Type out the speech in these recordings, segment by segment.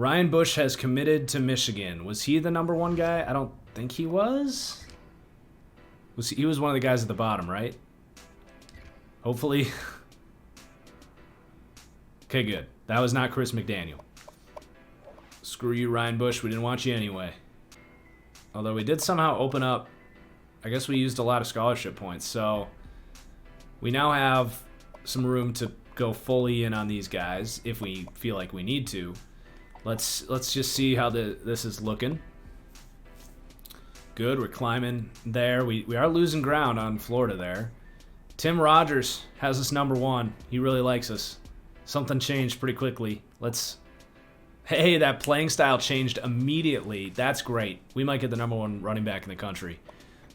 Ryan Bush has committed to Michigan. Was he the number 1 guy? I don't think he was. He was one of the guys at the bottom, right? Hopefully. Okay, good. That was not Chris McDaniel. Screw you, Ryan Bush. We didn't want you anyway. Although we did somehow open up. I guess we used a lot of scholarship points. So we now have some room to go fully in on these guys if we feel like we need to. Let's just see how this is looking. Good, we're climbing there. We are losing ground on Florida there. Tim Rogers has us number 1. He really likes us. Something changed pretty quickly. Hey, that playing style changed immediately. That's great. We might get the number 1 running back in the country.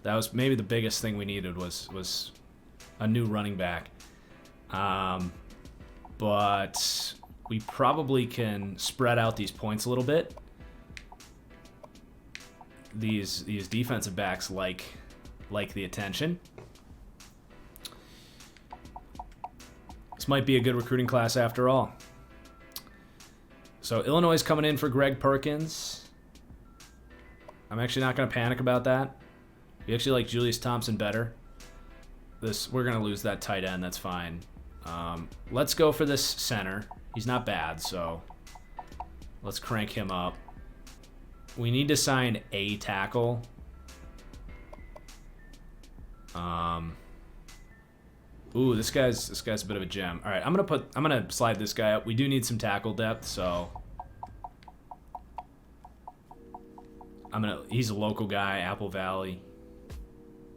That was maybe the biggest thing we needed was a new running back. But we probably can spread out these points a little bit. These defensive backs like the attention. This might be a good recruiting class after all. So Illinois is coming in for Greg Perkins. I'm actually not going to panic about that. We actually like Julius Thompson better. We're going to lose that tight end. That's fine. Let's go for this center. He's not bad, so let's crank him up. We need to sign a tackle. Ooh, this guy's a bit of a gem. All right, I'm gonna slide this guy up. We do need some tackle depth, so he's a local guy, Apple Valley.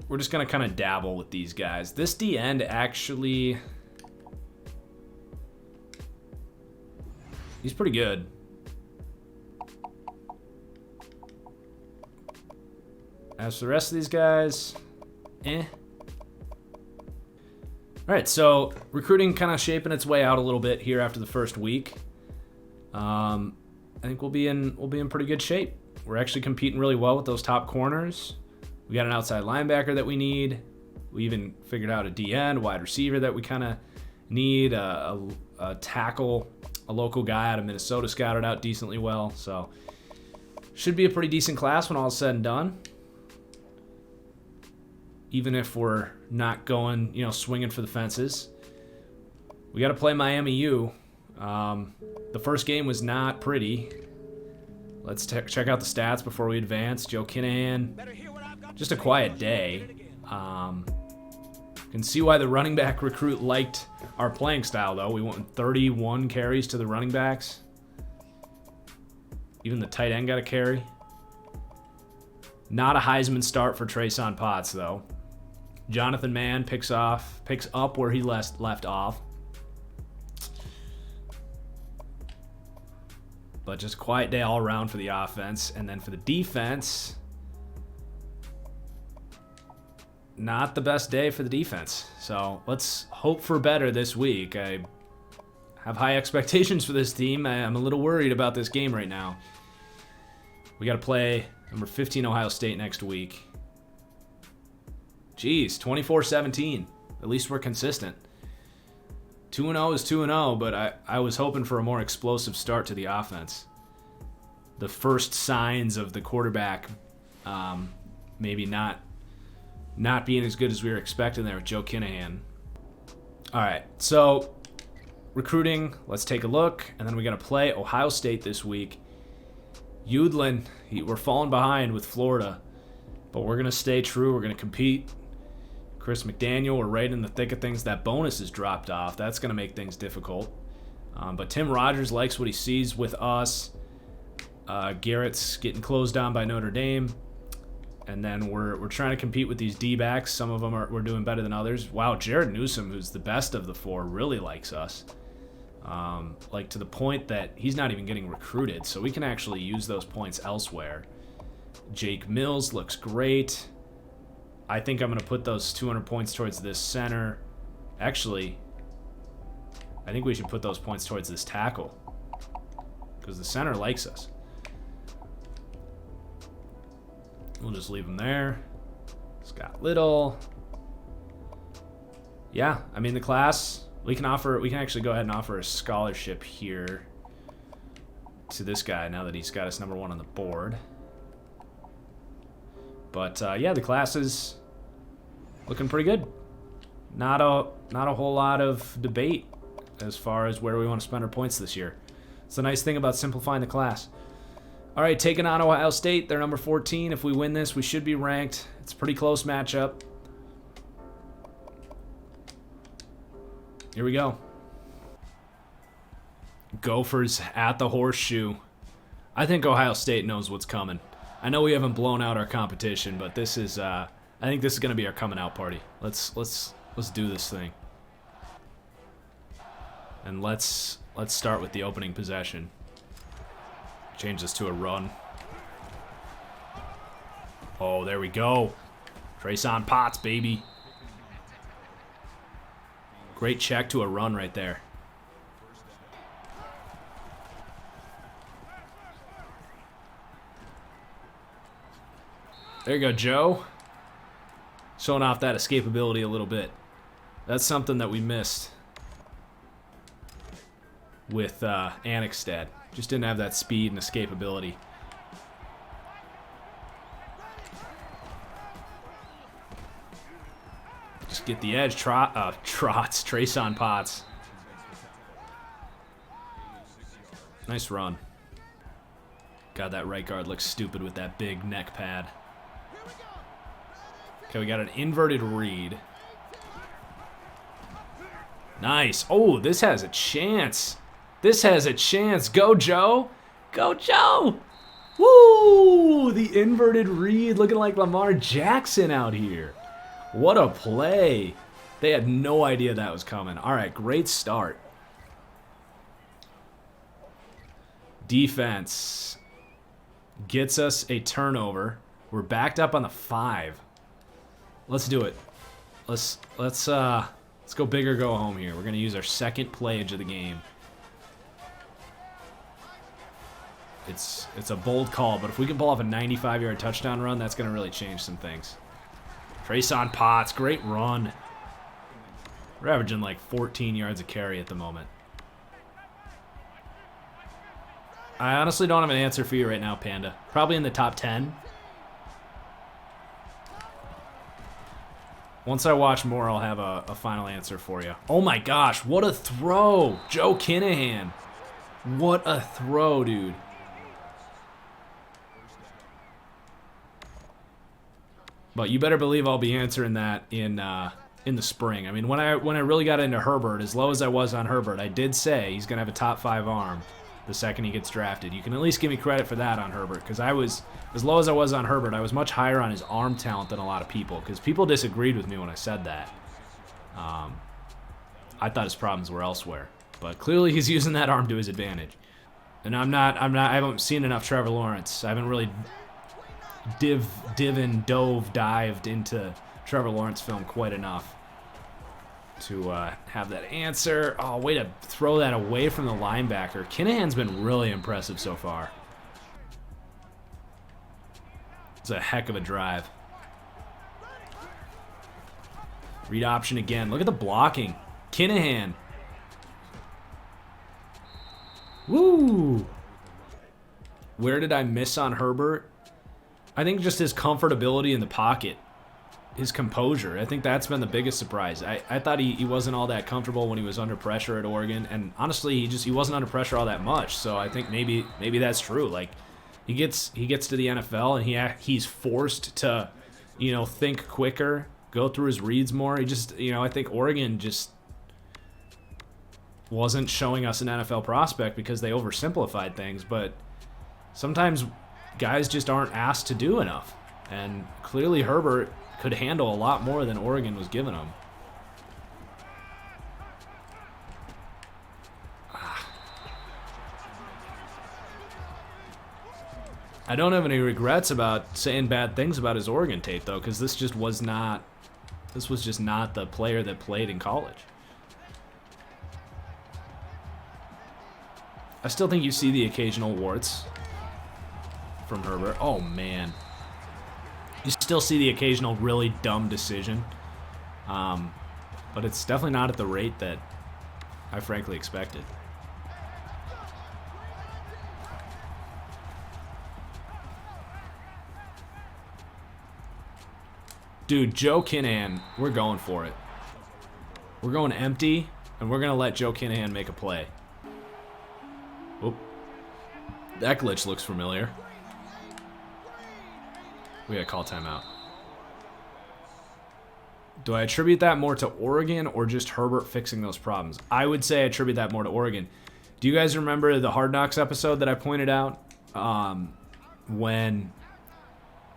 We're just gonna kind of dabble with these guys. This D end actually, he's pretty good. As for the rest of these guys, eh. All right, so recruiting kind of shaping its way out a little bit here after the first week. I think we'll be in pretty good shape. We're actually competing really well with those top corners. We got an outside linebacker that we need. We even figured out a D end, wide receiver that we kind of need, a tackle, a local guy out of Minnesota scouted out decently well. So should be a pretty decent class when all is said and done. Even if we're not going, swinging for the fences. We got to play Miami U. The first game was not pretty. Let's check out the stats before we advance. Joe Kinahan, just a quiet day. Can see why the running back recruit liked our playing style, though. We went 31 carries to the running backs. Even the tight end got a carry. Not a Heisman start for Trayson Potts, though. Jonathan Mann picks up where he left off. But just quiet day all around for the offense. And then for the defense, not the best day for the defense. So let's hope for better this week. I have high expectations for this team. I'm a little worried about this game right now. We got to play number 15 Ohio State next week. Jeez, 24-17. At least we're consistent. 2-0 is 2-0, but I was hoping for a more explosive start to the offense. The first signs of the quarterback maybe not being as good as we were expecting there with Joe Kinahan. All right, so recruiting, let's take a look. And then we got to play Ohio State this week. Udlin, we're falling behind with Florida, but we're going to stay true. We're going to compete. Chris McDaniel, we're right in the thick of things. That bonus is dropped off. That's going to make things difficult. But Tim Rogers likes what he sees with us. Garrett's getting closed down by Notre Dame. And then we're trying to compete with these D-backs. Some of them we're doing better than others. Wow, Jared Newsom, who's the best of the four, really likes us. Like to the point that he's not even getting recruited. So we can actually use those points elsewhere. Jake Mills looks great. I think I'm going to put those 200 points towards this center. Actually, I think we should put those points towards this tackle because the center likes us. We'll just leave him there. Scott Little. Yeah, I mean the class, we can actually go ahead and offer a scholarship here to this guy now that he's got us number 1 on the board. But yeah, the class is looking pretty good. Not a whole lot of debate as far as where we want to spend our points this year. It's the nice thing about simplifying the class. All right, taking on Ohio State. They're number 14. If we win this, we should be ranked. It's a pretty close matchup. Here we go. Gophers at the Horseshoe. I think Ohio State knows what's coming. I know we haven't blown out our competition, but this is I think this is going to be our coming out party. Let's do this thing. And let's start with the opening possession. Change this to a run. Oh, there we go. Trace on Potts, baby. Great check to a run right there. There you go, Joe. Showing off that escapability a little bit. That's something that we missed with Annexstad. Just didn't have that speed and escapability. Just get the edge. Trots. Trace on Potts. Nice run. God, that right guard looks stupid with that big neck pad. Okay, we got an inverted read. Nice. Oh, this has a chance. This has a chance. Go, Joe. Go, Joe. Woo! The inverted read looking like Lamar Jackson out here. What a play. They had no idea that was coming. All right, great start. Defense gets us a turnover. We're backed up on the 5. Let's do it. Let's go big or go home here. We're gonna use our second playage of the game. It's a bold call, but if we can pull off a 95-yard touchdown run, that's gonna really change some things. Trace on Potts, great run. We're averaging like 14 yards a carry at the moment. I honestly don't have an answer for you right now, Panda. Probably in the top 10. Once I watch more, I'll have a final answer for you. Oh my gosh, what a throw! Joe Kinahan. What a throw, dude. But you better believe I'll be answering that in the spring. I mean, when I really got into Herbert, as low as I was on Herbert, I did say he's gonna have a top 5 arm the second he gets drafted. You can at least give me credit for that on Herbert, because I was, as low as I was on Herbert, I was much higher on his arm talent than a lot of people, because people disagreed with me when I said that. I thought his problems were elsewhere, but clearly he's using that arm to his advantage. And I haven't seen enough Trevor Lawrence. I haven't really dived into Trevor Lawrence film quite enough to have that answer. Oh, way to throw that away from the linebacker. Kinahan's been really impressive so far. It's a heck of a drive. Read option again. Look at the blocking. Kinahan. Woo! Where did I miss on Herbert? I think just his comfortability in the pocket. His composure. I think that's been the biggest surprise. I thought he wasn't all that comfortable when he was under pressure at Oregon, and honestly, he wasn't under pressure all that much. So I think maybe that's true. Like he gets to the NFL and he's forced to, think quicker, go through his reads more. He just, I think Oregon just wasn't showing us an NFL prospect because they oversimplified things, but sometimes guys just aren't asked to do enough. And clearly Herbert could handle a lot more than Oregon was giving him. I don't have any regrets about saying bad things about his Oregon tape, though, because this was just not the player that played in college. I still think you see the occasional warts from Herbert. Oh, man. You still see the occasional really dumb decision. But it's definitely not at the rate that I frankly expected. Dude, Joe Kinahan, we're going for it. We're going empty, and we're going to let Joe Kinahan make a play. Oop. That glitch looks familiar. We gotta call timeout. Do I attribute that more to Oregon or just Herbert fixing those problems? I would say I attribute that more to Oregon. Do you guys remember the Hard Knocks episode that I pointed out? When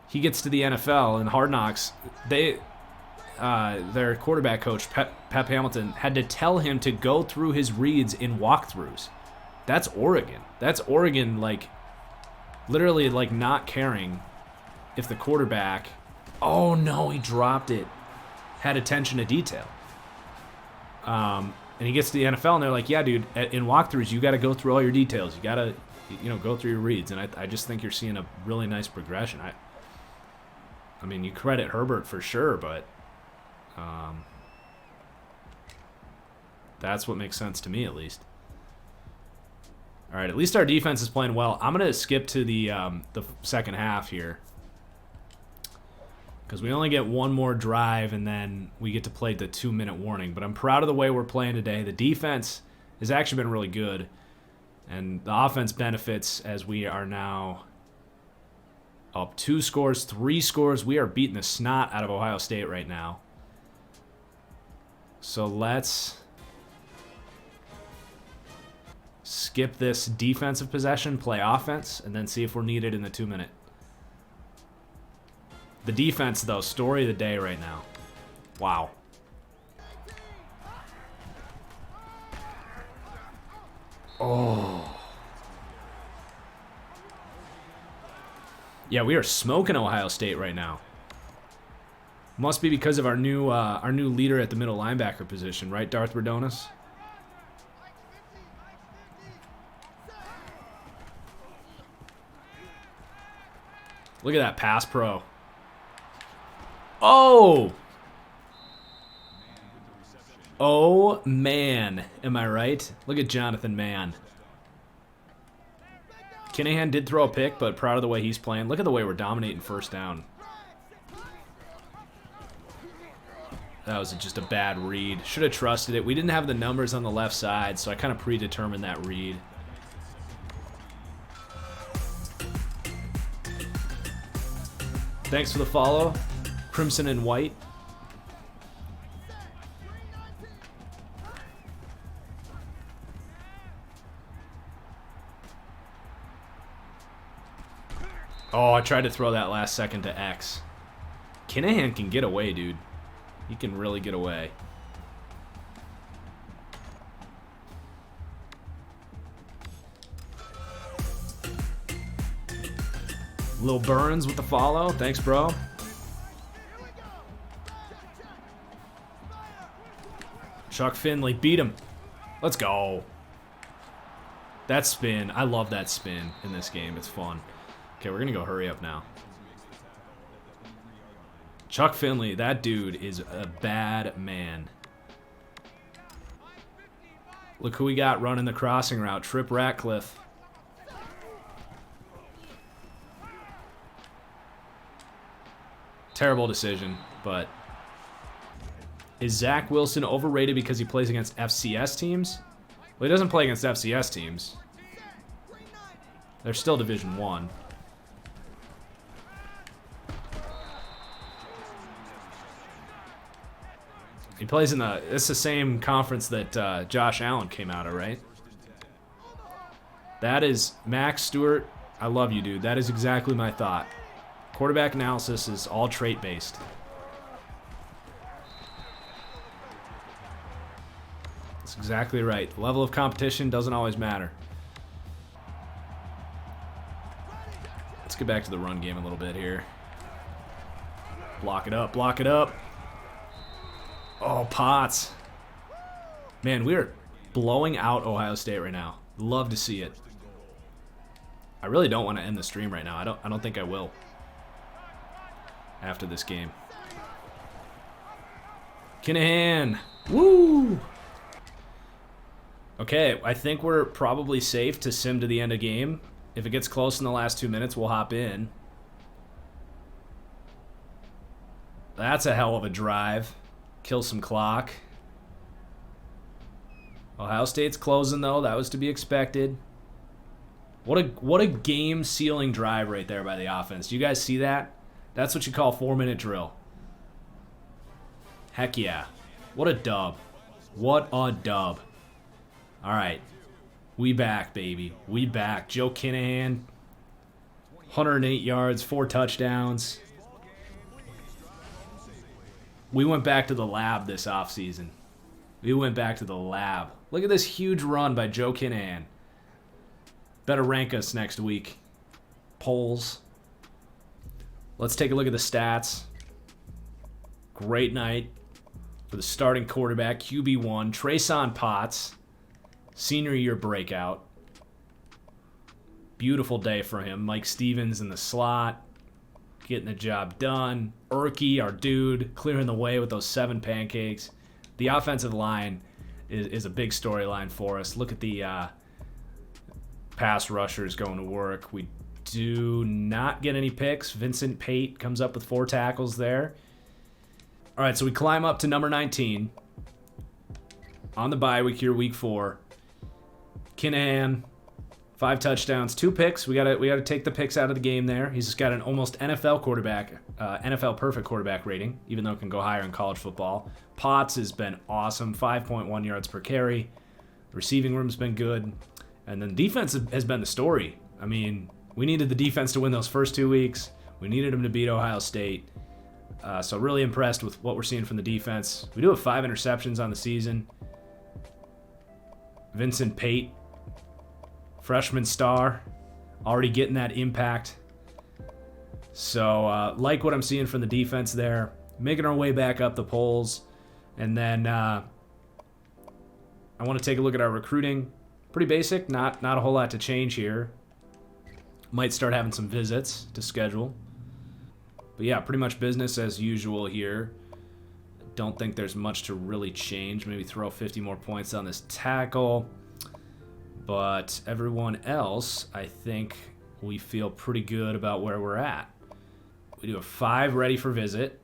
he gets to the NFL in Hard Knocks, their quarterback coach, Pep Hamilton, had to tell him to go through his reads in walkthroughs. That's Oregon. That's Oregon, like, literally, like, not caring if the quarterback... Oh, no, he dropped it. Had attention to detail. And he gets to the NFL, and they're like, yeah, dude, in walkthroughs, you got to go through all your details. You got to, go through your reads. And I just think you're seeing a really nice progression. I mean, you credit Herbert for sure, but that's what makes sense to me, at least. All right, at least our defense is playing well. I'm going to skip to the second half here, because we only get one more drive, and then we get to play the 2-minute warning. But I'm proud of the way we're playing today. The defense has actually been really good, and the offense benefits as we are now up 2 scores, 3 scores. We are beating the snot out of Ohio State right now. So let's skip this defensive possession, play offense, and then see if we're needed in the 2-minute. The defense, though, story of the day right now. Wow. Oh. Yeah, we are smoking Ohio State right now. Must be because of our new leader at the middle linebacker position, right, Darth Radonis? Look at that pass pro. Oh! Oh, man. Am I right? Look at Jonathan Mann. Kinahan did throw a pick, but proud of the way he's playing. Look at the way we're dominating first down. That was just a bad read. Should have trusted it. We didn't have the numbers on the left side, so I kind of predetermined that read. Thanks for the follow, Crimson and White. Oh, I tried to throw that last second to X. Kinahan can get away, dude. He can really get away. Lil Burns with the follow. Thanks, bro. Chuck Finley, beat him. Let's go. That spin. I love that spin in this game. It's fun. Okay, we're going to go hurry up now. Chuck Finley, that dude is a bad man. Look who we got running the crossing route. Trip Ratcliffe. Terrible decision, but is Zach Wilson overrated because he plays against FCS teams? Well, he doesn't play against FCS teams. They're still Division I. He plays in it's the same conference that Josh Allen came out of, right? That is Max Stewart. I love you, dude. That is exactly my thought. Quarterback analysis is all trait-based. That's exactly right. The level of competition doesn't always matter. Let's get back to the run game a little bit here. Block it up, block it up. Oh, Potts. Man, we are blowing out Ohio State right now. Love to see it. I really don't want to end the stream right now. I don't think I will after this game. Kinahan. Woo! Okay, I think we're probably safe to sim to the end of game. If it gets close in the last 2 minutes, we'll hop in. That's a hell of a drive. Kill some clock. Ohio State's closing, though. That was to be expected. What a game-sealing drive right there by the offense. Do you guys see that? That's what you call 4-minute drill. Heck yeah. What a dub. What a dub. All right. We back, baby. We back. Joe Kinahan, 108 yards, 4 touchdowns. We went back to the lab this offseason. We went back to the lab. Look at this huge run by Joe Kinahan. Better rank us next week. Polls. Let's take a look at the stats. Great night for the starting quarterback, QB1, Trason Potts. Senior year breakout. Beautiful day for him. Mike Stevens in the slot. Getting the job done. Erkey, our dude, clearing the way with those 7 pancakes. The offensive line is a big storyline for us. Look at the pass rushers going to work. We do not get any picks. Vincent Pate comes up with 4 tackles there. All right, so we climb up to number 19. On the bye week here, week 4. Kinahan, 5 touchdowns, 2 picks. We gotta take the picks out of the game there. He's just got an almost NFL quarterback, NFL perfect quarterback rating, even though it can go higher in college football. Potts has been awesome, 5.1 yards per carry. The receiving room's been good. And then defense has been the story. I mean, we needed the defense to win those first 2 weeks. We needed them to beat Ohio State. So really impressed with what we're seeing from the defense. We do have 5 interceptions on the season. Vincent Pate, freshman star, already getting that impact. So like what I'm seeing from the defense there. Making our way back up the polls. And then I want to take a look at our recruiting. Pretty basic, not a whole lot to change here. Might start having some visits to schedule. But yeah, pretty much business as usual here. Don't think there's much to really change. Maybe throw 50 more points on this tackle. But everyone else, I think we feel pretty good about where we're at. We do have 5 ready for visit.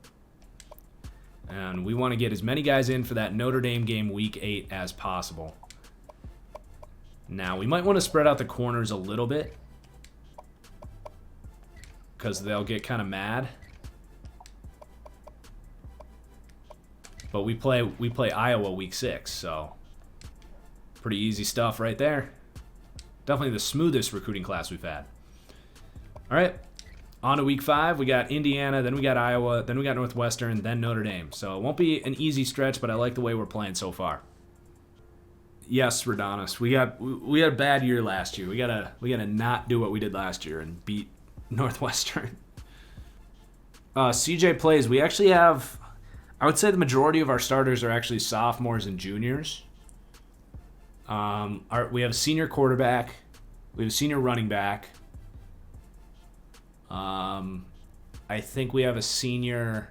And we want to get as many guys in for that Notre Dame game week 8 as possible. Now, we might want to spread out the corners a little bit, because they'll get kind of mad. But we play Iowa week 6, so pretty easy stuff right there. Definitely the smoothest recruiting class we've had. All right, on to week 5. We got Indiana, then we got Iowa, then we got Northwestern, then Notre Dame. So it won't be an easy stretch, but I like the way we're playing so far. Yes, Radonis, we had a bad year last year. We gotta not do what we did last year and beat Northwestern. CJ plays. We actually have, I would say the majority of our starters are actually sophomores and juniors. We have a senior quarterback. We have a senior running back. I think we have a senior.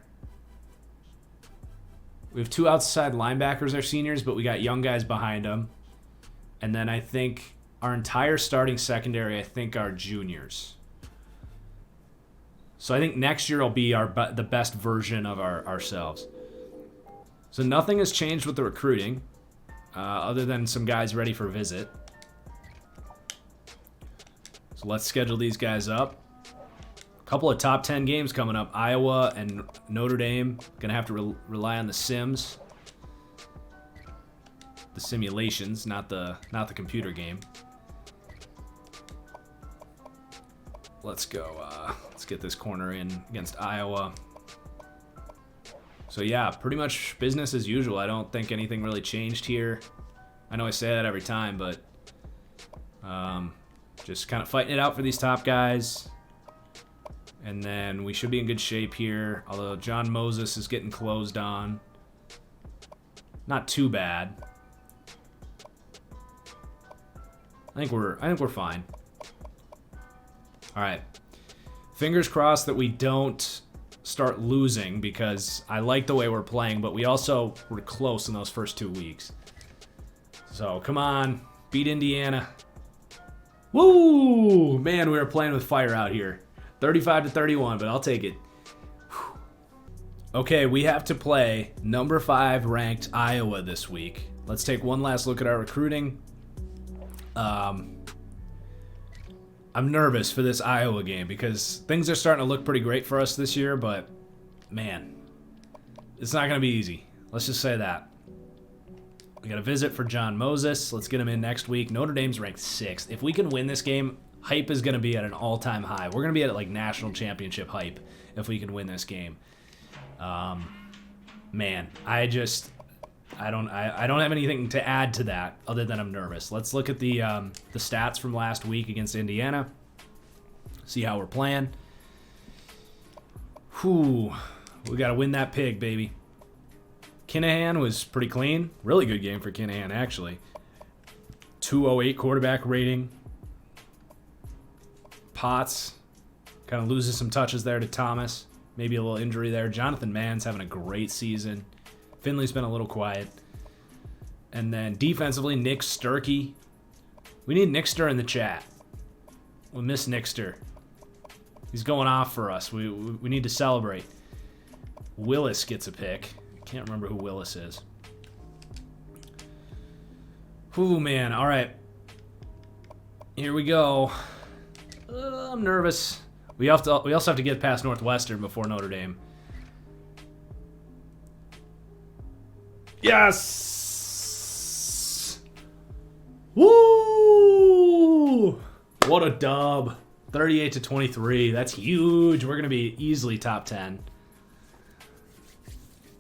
We have 2 outside linebackers are seniors, but we got young guys behind them. And then I think our entire starting secondary, I think, are juniors. So I think next year will be the best version of ourselves. So nothing has changed with the recruiting, other than some guys ready for visit. So let's schedule these guys up. A couple of top 10 games coming up. Iowa and Notre Dame. Gonna have to rely on the sims. The simulations, not the computer game. Let's go. Let's get this corner in against Iowa. So yeah, pretty much business as usual. I don't think anything really changed here. I know I say that every time, but just kind of fighting it out for these top guys. And then we should be in good shape here. Although John Moses is getting closed on. Not too bad. I think we're fine. All right. Fingers crossed that we don't start losing, because I like the way we're playing, but we also were close in those first 2 weeks. So come on, beat Indiana. Woo! Man, we were playing with fire out here. 35-31, but I'll take it. Whew. Okay, we have to play number 5 ranked Iowa this week. Let's take one last look at our recruiting. I'm nervous for this Iowa game because things are starting to look pretty great for us this year, but man, it's not going to be easy. Let's just say that. We got a visit for John Moses. Let's get him in next week. Notre Dame's ranked 6th. If we can win this game, hype is going to be at an all-time high. We're going to be at like national championship hype if we can win this game. Man, I don't have anything to add to that other than I'm nervous. Let's look at the stats from last week against Indiana. See how we're playing. Whew, we got to win that pig, baby. Kinahan was pretty clean. Really good game for Kinahan, actually. 208 quarterback rating. Potts kind of loses some touches there to Thomas. Maybe a little injury there. Jonathan Mann's having a great season. Finley's been a little quiet. And then defensively, Nick Sturkey. We need Nickster in the chat. We miss Nickster. He's going off for us. We need to celebrate. Willis gets a pick. I can't remember who Willis is. Ooh, man. All right. Here we go. I'm nervous. We also have to get past Northwestern before Notre Dame. Yes! Woo! What a dub. 38-23. That's huge. We're going to be easily top 10.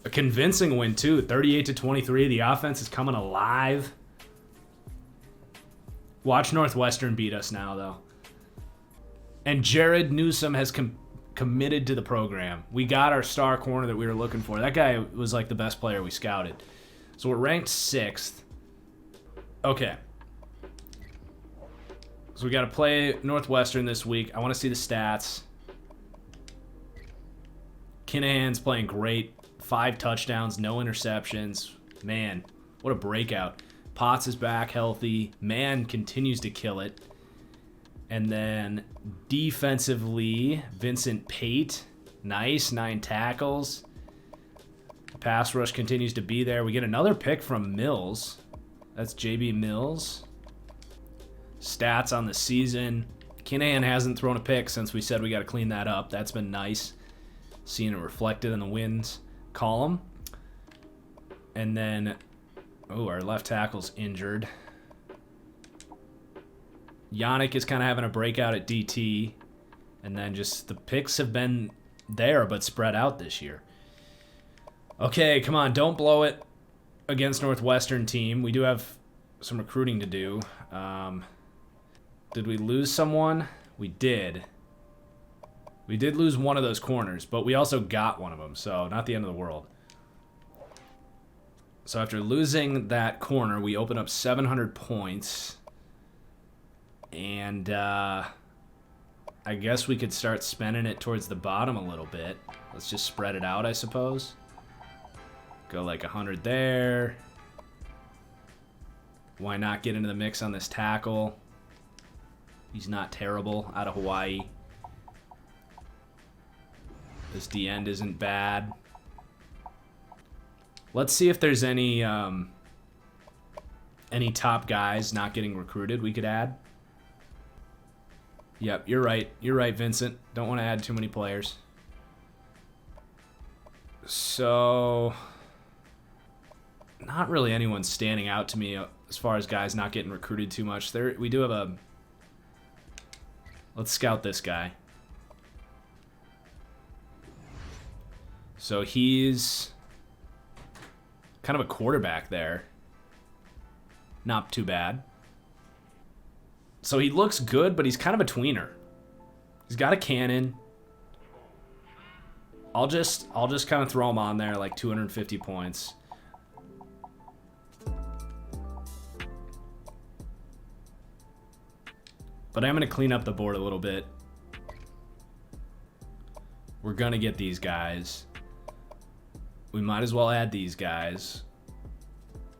A convincing win, too. 38-23. The offense is coming alive. Watch Northwestern beat us now, though. And Jared Newsom has committed to the program. We got our star corner that we were looking for. That guy was like the best player we scouted. So we're ranked 6th. Okay. So we got to play Northwestern this week. I want to see the stats. Kinahan's playing great. 5 touchdowns, no interceptions. Man, what a breakout. Potts is back healthy. Mann continues to kill it. And then defensively, Vincent Pate. Nice, 9 tackles. Pass rush continues to be there. We get another pick from Mills. That's JB Mills. Stats on the season. Kinahan hasn't thrown a pick since we said we got to clean that up. That's been nice. Seeing it reflected in the wins column. And then, oh, our left tackle's injured. Yannick is kind of having a breakout at DT. And then just the picks have been there but spread out this year. Okay, come on. Don't blow it against Northwestern team. We do have some recruiting to do. Did we lose someone? We did. We did lose one of those corners, but we also got one of them, so not the end of the world. So after losing that corner, we open up 700 points. And I guess we could start spending it towards the bottom a little bit. Let's just spread it out, I suppose. Go like 100 there. Why not get into the mix on this tackle? He's not terrible out of Hawaii. This D end isn't bad. Let's see if there's any top guys not getting recruited we could add. Yep, you're right. You're right, Vincent. Don't want to add too many players. So, not really anyone standing out to me as far as guys not getting recruited too much. We do have a... Let's scout this guy. So he's kind of a quarterback there. Not too bad. So he looks good, but he's kind of a tweener. He's got a cannon. I'll just kind of throw him on there like 250 points. But I'm going to clean up the board a little bit. We're going to get these guys. We might as well add these guys.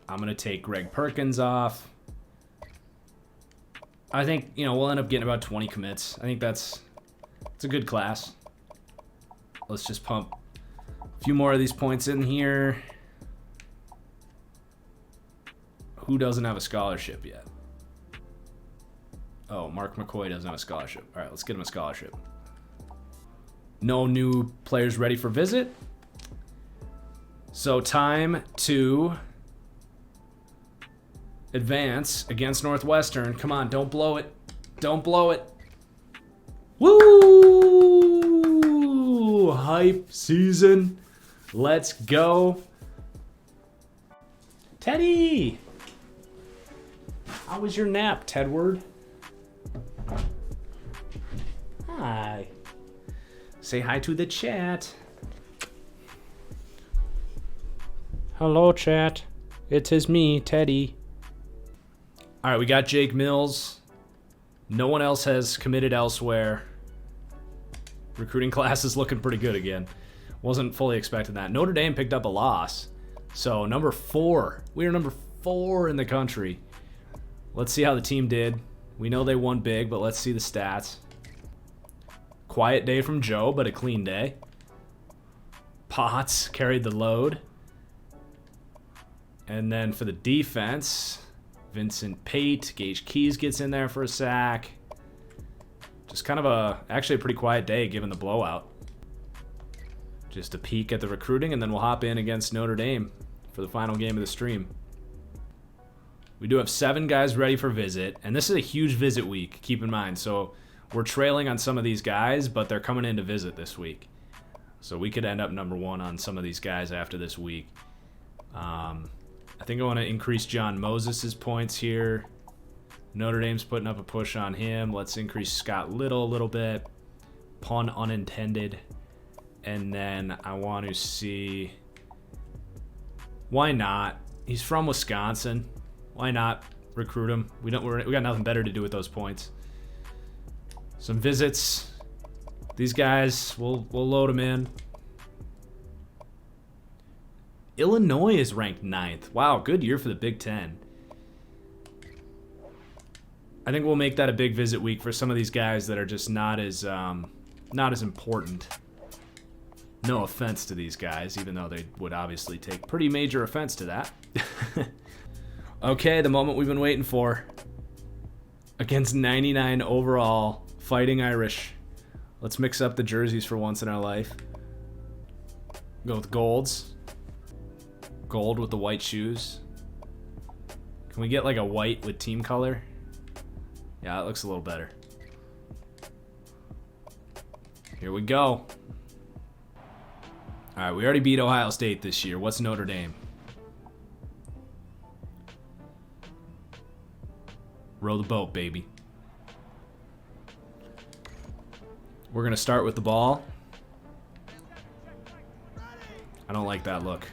I'm going to take Greg Perkins off. I think, we'll end up getting about 20 commits. I think it's a good class. Let's just pump A few more of these points in here. Who doesn't have a scholarship yet? Oh, Mark McCoy doesn't have a scholarship. All right, let's get him a scholarship. No new players ready for visit. So time to advance against Northwestern. Come on, don't blow it. Don't blow it. Woo! Hype season. Let's go. Teddy! How was your nap, Tedward? Hi. Say hi to the chat. Hello, chat. It is me, Teddy. All right, we got Jake Mills. No one else has committed elsewhere. Recruiting class is looking pretty good again. Wasn't fully expecting that. Notre Dame picked up a loss. So, number 4. We are number 4 in the country. Let's see how the team did. We know they won big, but let's see the stats. Quiet day from Joe, but a clean day. Potts carried the load. And then for the defense, Vincent Pate, Gage Keys gets in there for a sack. Just kind of actually a pretty quiet day given the blowout. Just a peek at the recruiting, and then we'll hop in against Notre Dame for the final game of the stream. We do have 7 guys ready for visit, and this is a huge visit week, keep in mind. So we're trailing on some of these guys, but they're coming in to visit this week. So we could end up number 1 on some of these guys after this week. I think I want to increase John Moses' points here. Notre Dame's putting up a push on him. Let's increase Scott Little a little bit. Pun unintended. And then I want to see... Why not? He's from Wisconsin. Why not recruit him? We got nothing better to do with those points. Some visits. These guys, we'll load them in. Illinois is ranked 9th. Wow, good year for the Big Ten. I think we'll make that a big visit week for some of these guys that are just not as important. No offense to these guys, even though they would obviously take pretty major offense to that. Okay, the moment we've been waiting for. Against 99 overall, Fighting Irish. Let's mix up the jerseys for once in our life. Go with golds. Gold with the white shoes. Can we get like a white with team color? Yeah, it looks a little better. Here we go. Alright, we already beat Ohio State this year. What's Notre Dame? Row the boat, baby. We're going to start with the ball. I don't like that look.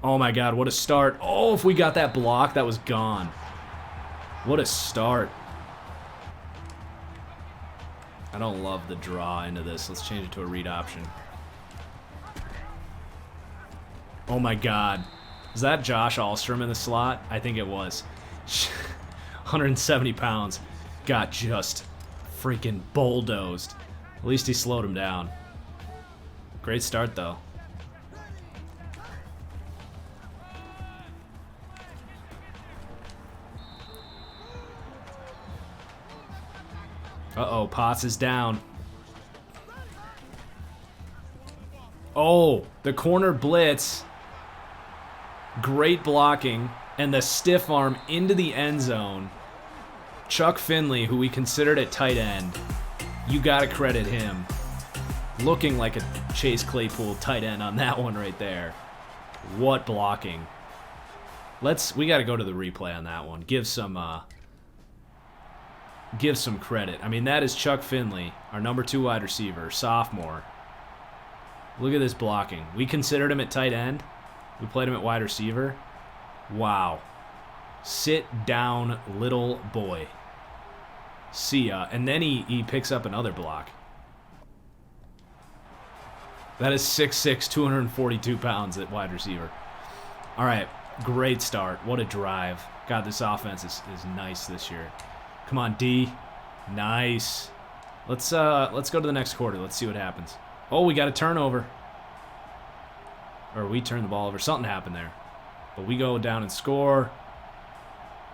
Oh my god, what a start. Oh, if we got that block, that was gone. What a start. I don't love the draw into this. Let's change it to a read option. Oh my god. Is that Josh Alstrom in the slot? I think it was. 170 pounds. Got just freaking bulldozed. At least he slowed him down. Great start, though. Uh-oh, Potts is down. Oh, the corner blitz. Great blocking. And the stiff arm into the end zone. Chuck Finley, who we considered at tight end. You gotta credit him. Looking like a Chase Claypool tight end on that one right there. What blocking. We gotta go to the replay on that one. Give some credit. I mean, that is Chuck Finley, our number 2 wide receiver, sophomore. Look at this blocking. We considered him at tight end. We played him at wide receiver. Wow. Sit down, little boy. See ya. And then he picks up another block. That is 6'6", 242 pounds at wide receiver. All right. Great start. What a drive. God, this offense is nice this year. Come on, D. Nice. Let's go to the next quarter. Let's see what happens. Oh, we got a turnover. Or we turned the ball over. Something happened there. But we go down and score.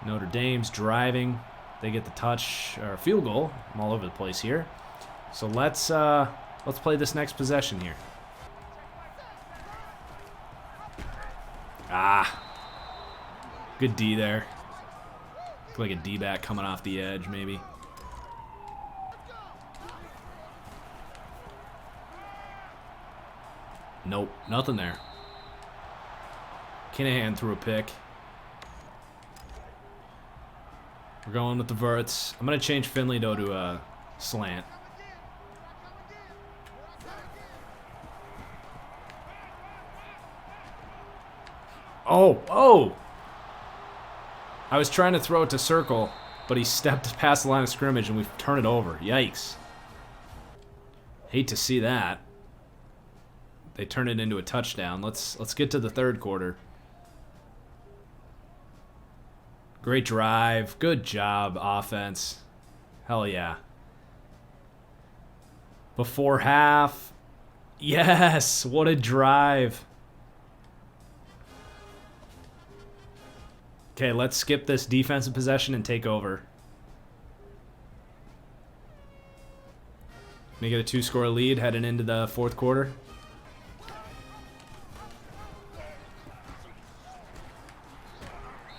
Notre Dame's driving. They get the touch or field goal. I'm all over the place here. So let's play this next possession here. Ah. Good D there. Look like a D-back coming off the edge, maybe. Nope, nothing there. Kinahan threw a pick. We're going with the verts. I'm going to change Finley, though, to a slant. Oh! I was trying to throw it to circle, but he stepped past the line of scrimmage and we turn it over. Yikes. Hate to see that. They turn it into a touchdown. Let's get to the third quarter. Great drive. Good job, offense. Hell yeah. Before half. Yes, what a drive. Okay, let's skip this defensive possession and take over. Make it a 2-score lead heading into the fourth quarter.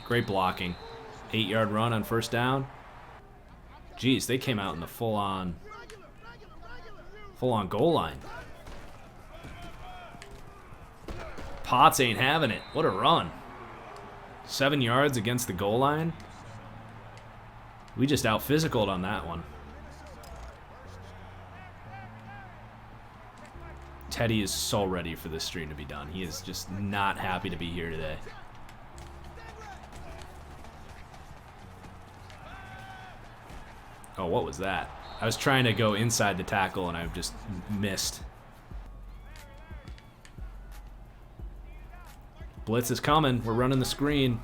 Great blocking. 8-yard run on first down. Jeez, they came out in the full-on goal line. Potts ain't having it. What a run. 7 yards against the goal line. We just out-physicaled on that one. Teddy is so ready for this stream to be done. He is just not happy to be here today. Oh, what was that? I was trying to go inside the tackle and I just missed. Blitz is coming. We're running the screen.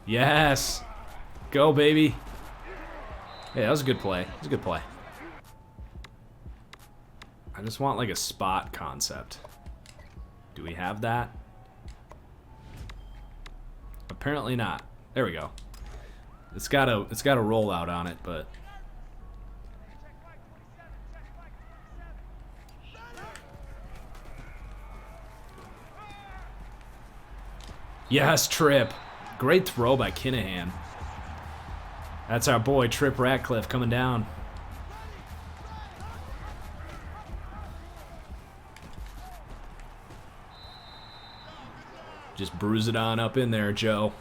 Yes. Go, baby. Hey, that was a good play. That was a good play. I just want like a spot concept. Do we have that? Apparently not. There we go. It's got a rollout on it, but yes, Trip. Great throw by Kinahan. That's our boy Trip Ratcliffe coming down. Just bruise it on up in there, Joe.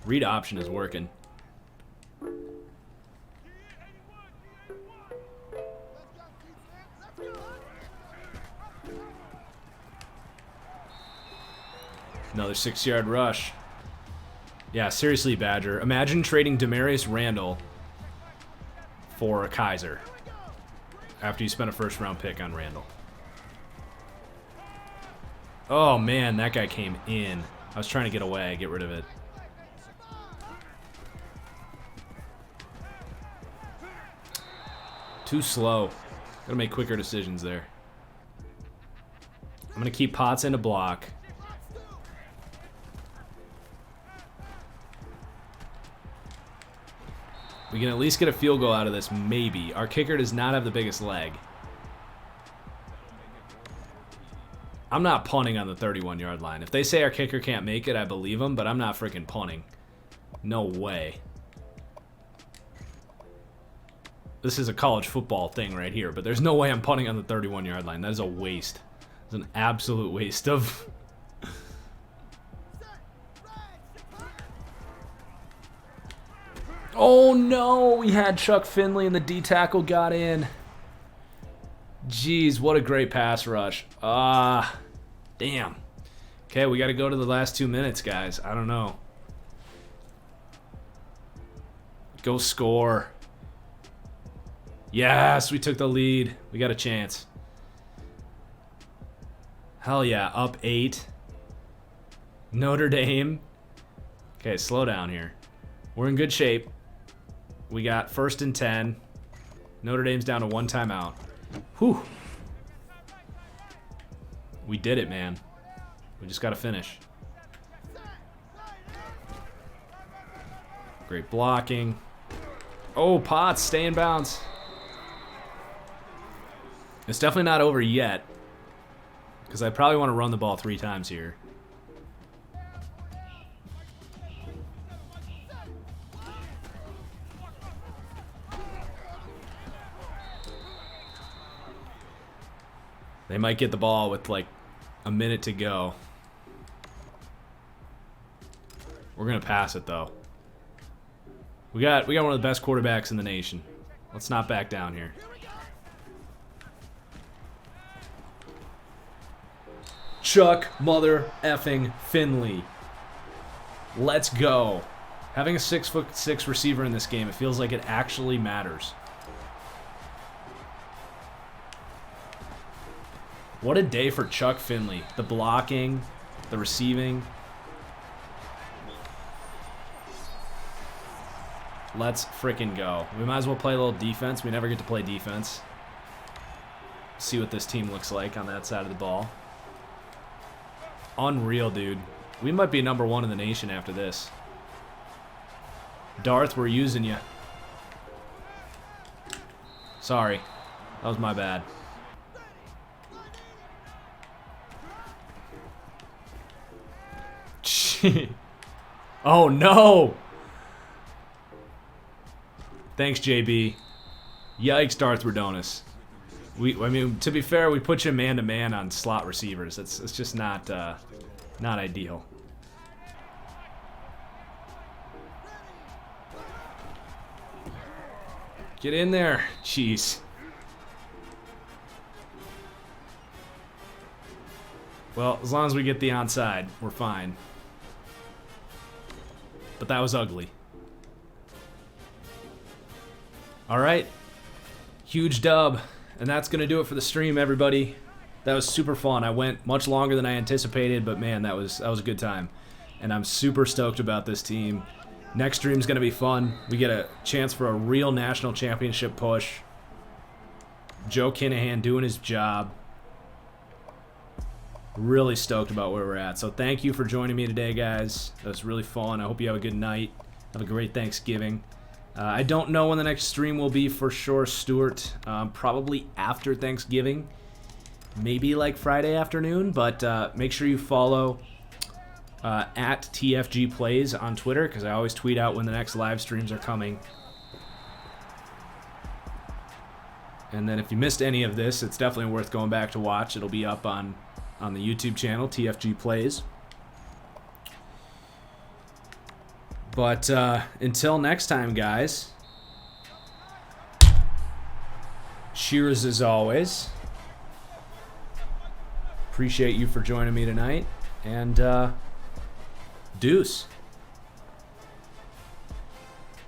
Read option is working. Another 6-yard rush. Yeah, seriously, Badger. Imagine trading Demarius Randall for a Kaiser after you spent a first-round pick on Randall. Oh, man, that guy came in. I was trying to get away, get rid of it. Too slow. Gotta make quicker decisions there. I'm gonna keep Potts in a block. We can at least get a field goal out of this, maybe. Our kicker does not have the biggest leg. I'm not punting on the 31-yard line. If they say our kicker can't make it, I believe them, but I'm not freaking punting. No way. This is a college football thing right here, but there's no way I'm punting on the 31-yard line. That is a waste. It's an absolute waste of... Oh no, we had Chuck Finley and the D tackle got in. Jeez, what a great pass rush. Damn. Okay, we got to go to the last 2 minutes, guys. I don't know. Go score. Yes, we took the lead. We got a chance. Hell yeah, up 8. Notre Dame. Okay, slow down here. We're in good shape. We got 1st and 10. Notre Dame's down to 1 timeout. Whew. We did it, man. We just got to finish. Great blocking. Oh, Potts, stay in bounds. It's definitely not over yet, because I probably want to run the ball 3 times here. They might get the ball with like a minute to go. We're gonna pass it though. We got one of the best quarterbacks in the nation. Let's not back down here. Chuck mother effing Finley. Let's go. Having a 6'6" receiver in this game, it feels like it actually matters. What a day for Chuck Finley. The blocking, the receiving. Let's freaking go. We might as well play a little defense. We never get to play defense. See what this team looks like on that side of the ball. Unreal, dude. We might be #1 in the nation after this. Darth, we're using you. Sorry. That was my bad. Oh, no! Thanks, JB. Yikes, Darth Radonis. I mean, to be fair, we put you man-to-man on slot receivers. It's just not ideal. Get in there. Jeez. Well, as long as we get the onside, we're fine. But that was ugly. All right. Huge dub. And that's going to do it for the stream, everybody. That was super fun. I went much longer than I anticipated, but man, that was a good time. And I'm super stoked about this team. Next stream's going to be fun. We get a chance for a real national championship push. Joe Kinahan doing his job. Really stoked about where we're at. So thank you for joining me today, guys. That was really fun. I hope you have a good night. Have a great Thanksgiving. I don't know when the next stream will be for sure, Stuart. Probably after Thanksgiving. Maybe like Friday afternoon. But make sure you follow at TFG Plays on Twitter, because I always tweet out when the next live streams are coming. And then if you missed any of this, it's definitely worth going back to watch. It'll be up on the YouTube channel, TFG Plays. But until next time, guys, cheers as always. Appreciate you for joining me tonight. And deuce.